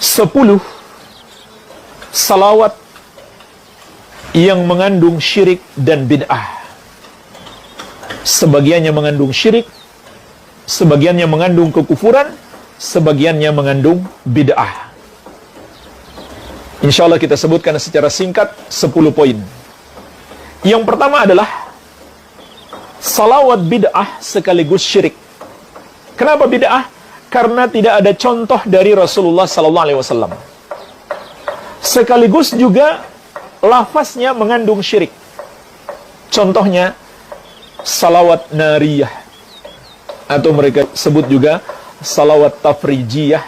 10 salawat yang mengandung syirik dan bid'ah. Sebagiannya mengandung syirik, sebagiannya mengandung kekufuran, sebagiannya mengandung bid'ah. Insya Allah kita sebutkan secara singkat 10 poin. Yang pertama adalah salawat bid'ah sekaligus syirik. Kenapa bid'ah? Karena tidak ada contoh dari Rasulullah SAW. Sekaligus juga lafaznya mengandung syirik. Contohnya salawat nariyah, atau mereka sebut juga salawat tafrijiyah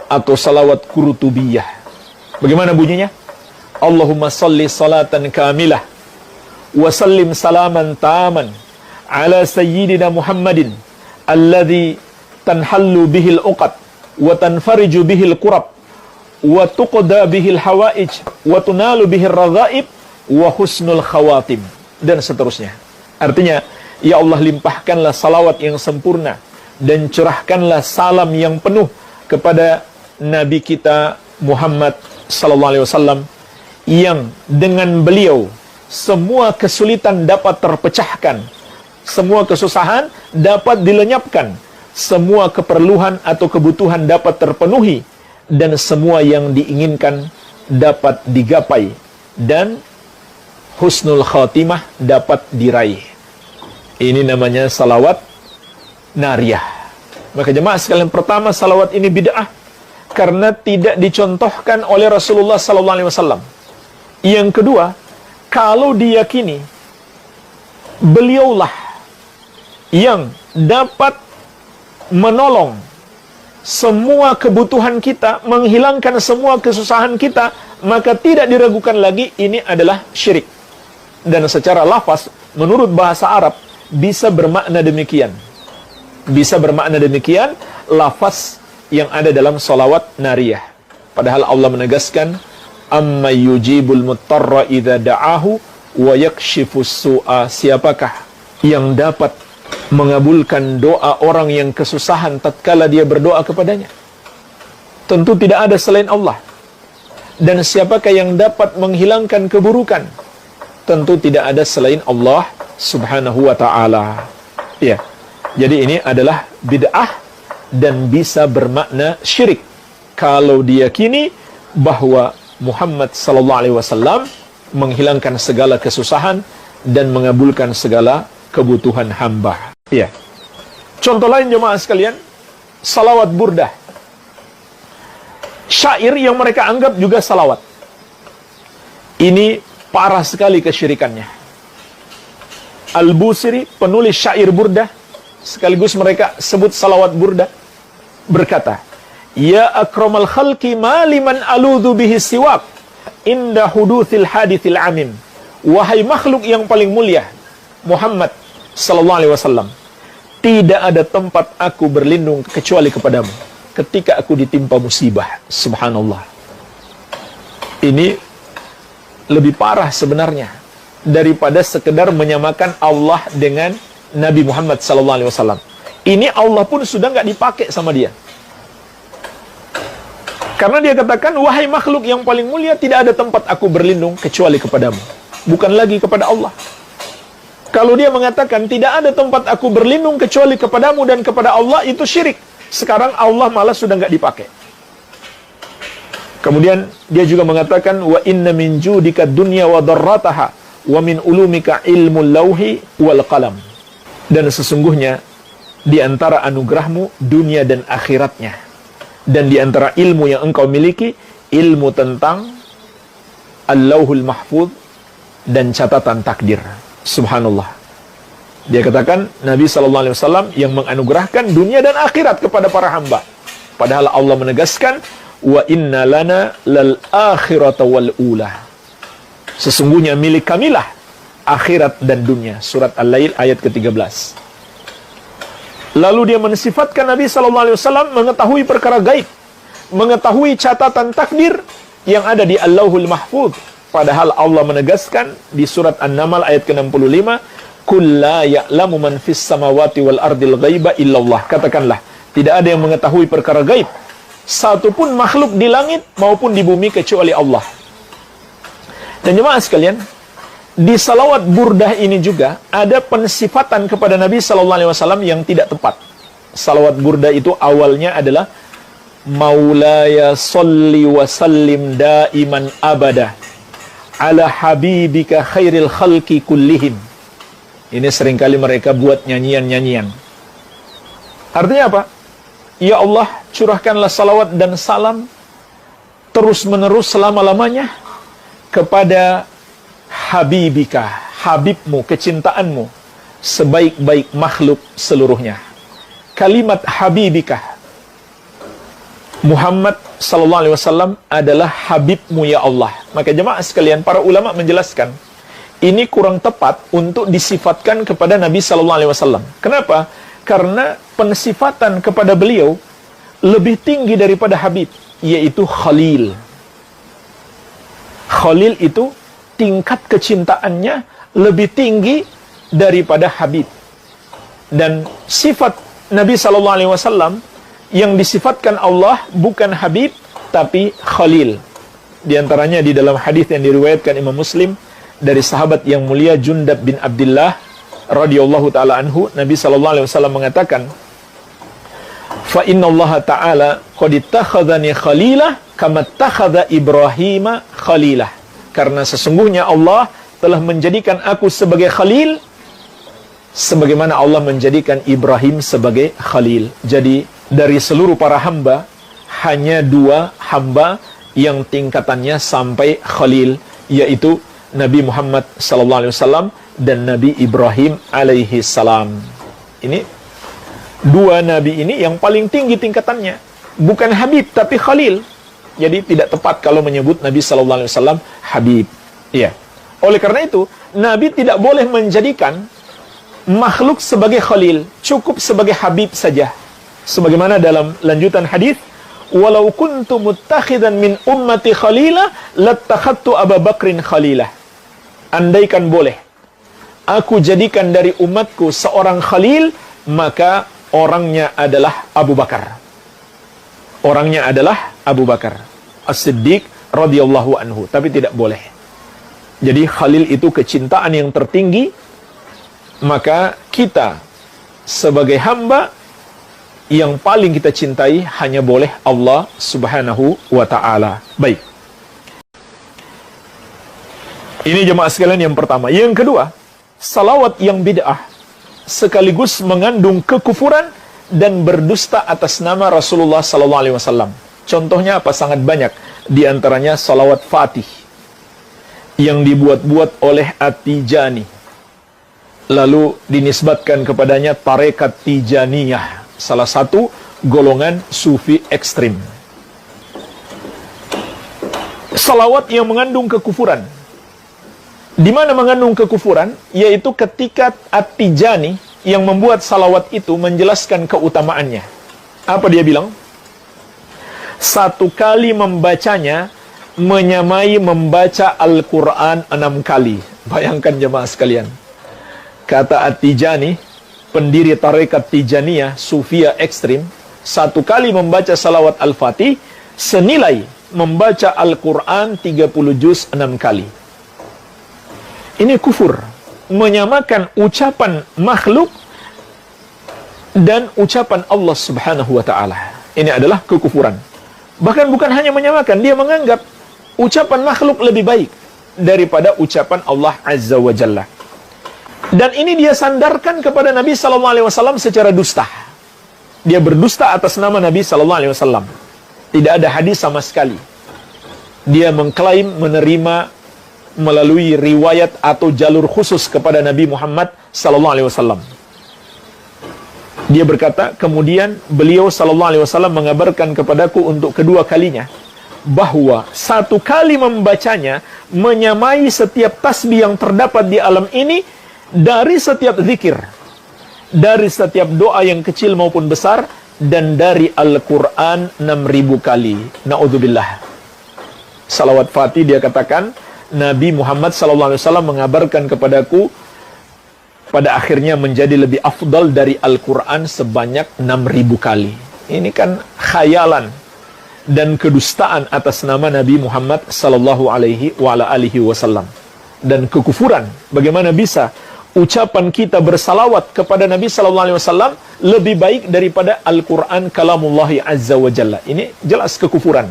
atau salawat kurutubiyah. Bagaimana bunyinya? Allahumma salli salatan kamilah wa sallim salaman taman ala sayyidina Muhammadin alladhi tanhallu bihil uqad wa tanfariju bihil kurab wa tuqda bihil hawaij wa tunalu bihil radhaib wa husnul khawatim, dan seterusnya. Artinya, ya Allah, limpahkanlah salawat yang sempurna dan curahkanlah salam yang penuh kepada Nabi kita Muhammad sallallahu alaihi wasallam, yang dengan beliau semua kesulitan dapat terpecahkan, semua kesusahan dapat dilenyapkan, semua keperluan atau kebutuhan dapat terpenuhi, dan semua yang diinginkan dapat digapai, dan husnul khatimah dapat diraih. Ini namanya salawat nariyah. Maka jemaah sekalian, pertama, salawat ini bid'ah karena tidak dicontohkan oleh Rasulullah SAW. Yang kedua, kalau diyakini beliaulah yang dapat menolong semua kebutuhan kita, menghilangkan semua kesusahan kita, maka tidak diragukan lagi ini adalah syirik. Dan secara lafaz, menurut bahasa Arab, bisa bermakna demikian. Bisa bermakna demikian lafaz yang ada dalam salawat nariyah. Padahal Allah menegaskan, amma yujibul muttarra idza da'ahu wa yakshifus su'a. Siapakah yang dapat mengabulkan doa orang yang kesusahan tatkala dia berdoa kepadanya? Tentu tidak ada selain Allah. Dan siapakah yang dapat menghilangkan keburukan? Tentu tidak ada selain Allah Subhanahu wa ta'ala. Ya. Jadi ini adalah bid'ah dan bisa bermakna syirik kalau diyakini bahwa Muhammad sallallahu alaihi wasallam menghilangkan segala kesusahan dan mengabulkan segala kebutuhan hamba. Ya. Contoh lain jemaah sekalian, salawat burdah. Syair yang mereka anggap juga salawat. Ini parah sekali kesyirikannya. Al-Busiri, penulis syair burdah, sekaligus mereka sebut salawat burdah, berkata, ya akramal khalqi maliman aludhu bihi siwak inda huduthil hadithil amim. Wahai makhluk yang paling mulia, Muhammad sallallahu alaihi wasallam, tidak ada tempat aku berlindung kecuali kepadamu ketika aku ditimpa musibah. Subhanallah. Ini lebih parah sebenarnya daripada sekedar menyamakan Allah dengan Nabi Muhammad SAW. Ini Allah pun sudah nggak dipakai sama dia. Karena dia katakan, wahai makhluk yang paling mulia, tidak ada tempat aku berlindung kecuali kepadamu. Bukan lagi kepada Allah. Kalau dia mengatakan, tidak ada tempat aku berlindung kecuali kepadamu dan kepada Allah, itu syirik. Sekarang Allah malah sudah nggak dipakai. Kemudian dia juga mengatakan, wa inna min judika dunya wa darrataha wa min ulumika ilmul lauhi wal qalam. Dan sesungguhnya di antara anugerahmu dunia dan akhiratnya, dan di antara ilmu yang engkau miliki, ilmu tentang al-lauhul mahfuz dan catatan takdir. Subhanallah. Dia katakan Nabi SAW yang menganugerahkan dunia dan akhirat kepada para hamba. Padahal Allah menegaskan, wa inna lana lal akhirata wal ula. Sesungguhnya milik kamilah akhirat dan dunia. Surat Al-Lail ayat ke-13. Lalu dia mensifatkan Nabi SAW mengetahui perkara gaib, mengetahui catatan takdir yang ada di Allahul Mahfuz. Padahal Allah menegaskan di surat An-Naml ayat ke-65, Qul la ya'lamu man fis samawati wal ardil ghaiba illallah. Katakanlah, tidak ada yang mengetahui perkara gaib satupun makhluk di langit maupun di bumi kecuali Allah. Dan jemaah sekalian, di salawat burdah ini juga ada pensifatan kepada Nabi sallallahu alaihi wasallam yang tidak tepat. Salawat burdah itu awalnya adalah Maulaya salli wa sallim daiman abada ala habibika khairil khalqi kullihim. Ini seringkali mereka buat nyanyian-nyanyian. Artinya apa? Ya Allah, curahkanlah salawat dan salam terus-menerus selama-lamanya kepada habibika, habibmu, kecintaanmu, sebaik-baik makhluk seluruhnya. Kalimat habibika, Muhammad sallallahu alaihi wasallam adalah habibmu ya Allah. Maka jemaah sekalian, para ulama menjelaskan, ini kurang tepat untuk disifatkan kepada Nabi sallallahu alaihi wasallam. Kenapa? Karena pensifatan kepada beliau lebih tinggi daripada habib, yaitu khalil. Khalil itu tingkat kecintaannya lebih tinggi daripada habib. Dan sifat Nabi sallallahu alaihi wasallam yang disifatkan Allah bukan habib tapi khalil. Di antaranya di dalam hadis yang diriwayatkan Imam Muslim dari sahabat yang mulia Jundab bin Abdullah radhiyallahu taala anhu, Nabi sallallahu alaihi wasallam mengatakan, "Fa innallaha ta'ala qad ittakhadhani khalilah kama ittakhadha Ibrahima khalilah." Karena sesungguhnya Allah telah menjadikan aku sebagai khalil sebagaimana Allah menjadikan Ibrahim sebagai khalil. Jadi dari seluruh para hamba hanya 2 hamba yang tingkatannya sampai khalil, yaitu Nabi Muhammad sallallahu alaihi wasallam dan Nabi Ibrahim alaihi salam. Ini 2 nabi ini yang paling tinggi tingkatannya, bukan habib tapi khalil. Jadi tidak tepat kalau menyebut Nabi sallallahu alaihi wasallam habib. Iya. Oleh karena itu, Nabi tidak boleh menjadikan makhluk sebagai khalil, cukup sebagai habib saja. Sebagaimana dalam lanjutan hadis, "Walau kuntu muttakhidan min ummati khalila, lattakhadtu Abu Bakrin khalilah." Andaikan boleh aku jadikan dari umatku seorang khalil, maka orangnya adalah Abu Bakar. Orangnya adalah Abu Bakar As-Siddiq radhiyallahu anhu, tapi tidak boleh. Jadi khalil itu kecintaan yang tertinggi, maka kita sebagai hamba yang paling kita cintai hanya boleh Allah Subhanahu wa taala. Baik. Ini jemaah sekalian yang pertama. Yang kedua, salawat yang bid'ah sekaligus mengandung kekufuran dan berdusta atas nama Rasulullah sallallahu alaihi wasallam. Contohnya apa? Sangat banyak. Di antaranya salawat Fatih yang dibuat-buat oleh At-Tijani, lalu dinisbatkan kepadanya tarekat Tijaniyah, salah satu golongan sufi ekstrim. Salawat yang mengandung kekufuran. Di mana mengandung kekufuran? Yaitu ketika At-Tijani yang membuat salawat itu menjelaskan keutamaannya. Apa dia bilang? 1 kali membacanya menyamai membaca Al-Quran 6 kali. Bayangkan jemaah sekalian. Kata At-Tijani, pendiri tarekat Tijaniyah, Sufia ekstrim, 1 kali membaca salawat Al-Fatih senilai membaca Al-Quran 30 juz 6 kali. Ini kufur, menyamakan ucapan makhluk dan ucapan Allah Subhanahu wa ta'ala. Ini adalah kekufuran. Bahkan bukan hanya menyamakan, dia menganggap ucapan makhluk lebih baik daripada ucapan Allah Azza wa Jalla. Dan ini dia sandarkan kepada Nabi sallallahu alaihi wasallam secara dusta. Dia berdusta atas nama Nabi sallallahu alaihi wasallam. Tidak ada hadis sama sekali. Dia mengklaim menerima melalui riwayat atau jalur khusus kepada Nabi Muhammad sallallahu alaihi wasallam. Dia berkata, kemudian beliau sallallahu alaihi wasallam mengabarkan kepadaku untuk kedua kalinya bahwa 1 kali membacanya menyamai setiap tasbih yang terdapat di alam ini, dari setiap zikir, dari setiap doa yang kecil maupun besar, dan dari Al-Quran 6.000 kali. Na'udzubillah. Salawat Fatih dia katakan, Nabi Muhammad SAW mengabarkan kepadaku pada akhirnya menjadi lebih afdal dari Al-Quran sebanyak 6.000 kali. Ini kan khayalan. dan kedustaan atas nama Nabi Muhammad sallallahu alaihi wasallam. Dan kekufuran, bagaimana bisa ucapan kita bersalawat kepada Nabi sallallahu alaihi wasallam lebih baik daripada Al-Qur'an kalamullahi azza wa jalla. Ini jelas kekufuran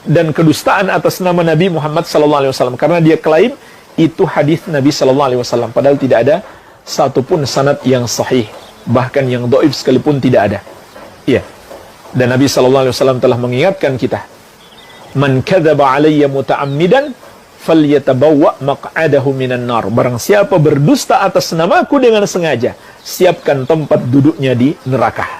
dan kedustaan atas nama Nabi Muhammad sallallahu alaihi wasallam, karena dia klaim itu hadis Nabi sallallahu alaihi wasallam, padahal tidak ada satupun sanad yang sahih, bahkan yang dhaif sekalipun tidak ada. Iya. Dan Nabi sallallahu alaihi wasallam telah mengingatkan kita, "Man kadzaba alayya muta'ammidan falyatabawwa maq'adahu minan nar." Barang siapa berdusta atas namaku dengan sengaja, siapkan tempat duduknya di neraka.